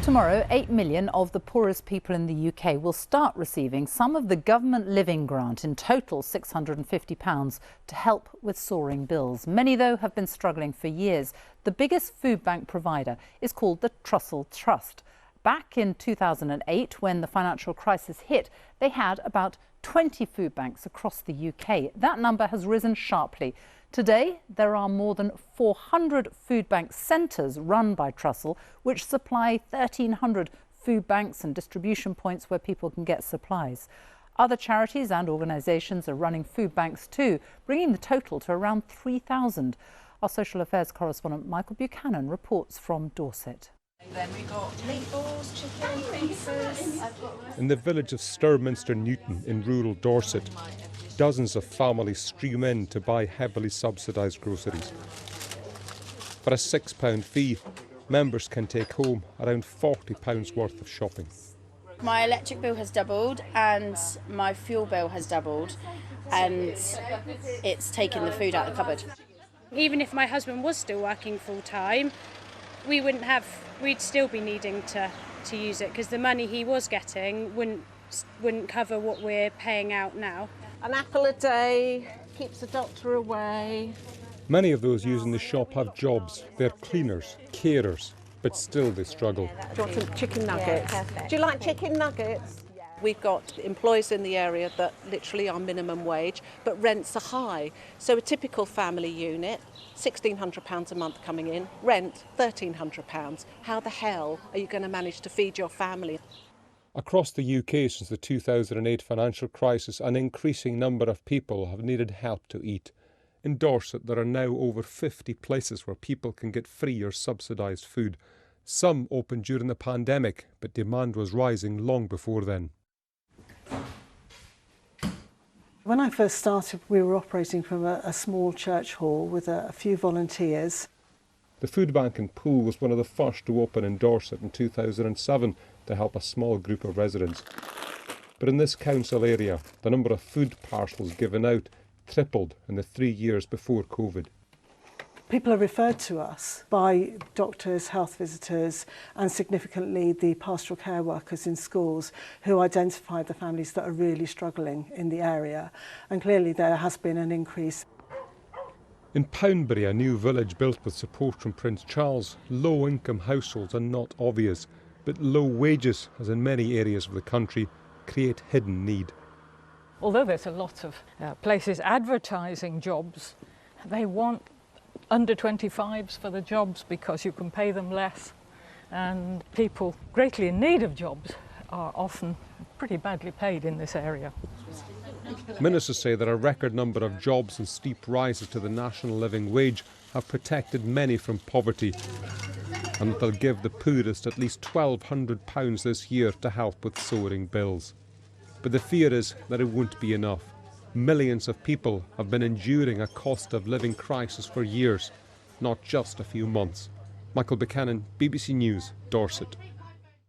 Tomorrow, 8 million of the poorest people in the UK will start receiving some of the government living grant, in total £650, to help with soaring bills. Many, though, have been struggling for years. The biggest food bank provider is called the Trussell Trust. Back in 2008, when the financial crisis hit, they had about 20 food banks across the UK. That number has risen sharply. Today, there are more than 400 food bank centres run by Trussell, which supply 1,300 food banks and distribution points where people can get supplies. Other charities and organisations are running food banks too, bringing the total to around 3,000. Our social affairs correspondent Michael Buchanan reports from Dorset. Then we got meatballs, chicken, pizzas. In the village of Sturminster Newton in rural Dorset, dozens of families stream in to buy heavily subsidised groceries. For a £6 fee, members can take home around £40 worth of shopping. My electric bill has doubled and my fuel bill has doubled, and it's taken the food out of the cupboard. Even if my husband was still working full time, we'd still be needing to use it, because the money he was getting wouldn't cover what we're paying out now. An apple a day keeps the doctor away. Many of those using the shop have jobs. They're cleaners, carers, but still they struggle. Do you want some chicken nuggets? Yeah, do you like chicken nuggets? We've got employees in the area that literally are minimum wage, but rents are high. So a typical family unit, £1,600 a month coming in, rent £1,300. How the hell are you going to manage to feed your family? Across the UK since the 2008 financial crisis, an increasing number of people have needed help to eat. In Dorset, there are now over 50 places where people can get free or subsidised food. Some opened during the pandemic, but demand was rising long before then. When I first started, we were operating from a small church hall with a few volunteers. The food bank in Poole was one of the first to open in Dorset in 2007 to help a small group of residents. But in this council area, the number of food parcels given out tripled in the 3 years before COVID. People are referred to us by doctors, health visitors, and significantly the pastoral care workers in schools who identify the families that are really struggling in the area. And clearly there has been an increase. In Poundbury, a new village built with support from Prince Charles, low-income households are not obvious, but low wages, as in many areas of the country, create hidden need. Although there's a lot of places advertising jobs, they want under 25s for the jobs because you can pay them less, and people greatly in need of jobs are often pretty badly paid in this area. Ministers say that a record number of jobs and steep rises to the national living wage have protected many from poverty, and that they'll give the poorest at least £1,200 this year to help with soaring bills. But the fear is that it won't be enough. Millions of people have been enduring a cost of living crisis for years, not just a few months. Michael Buchanan, BBC News, Dorset.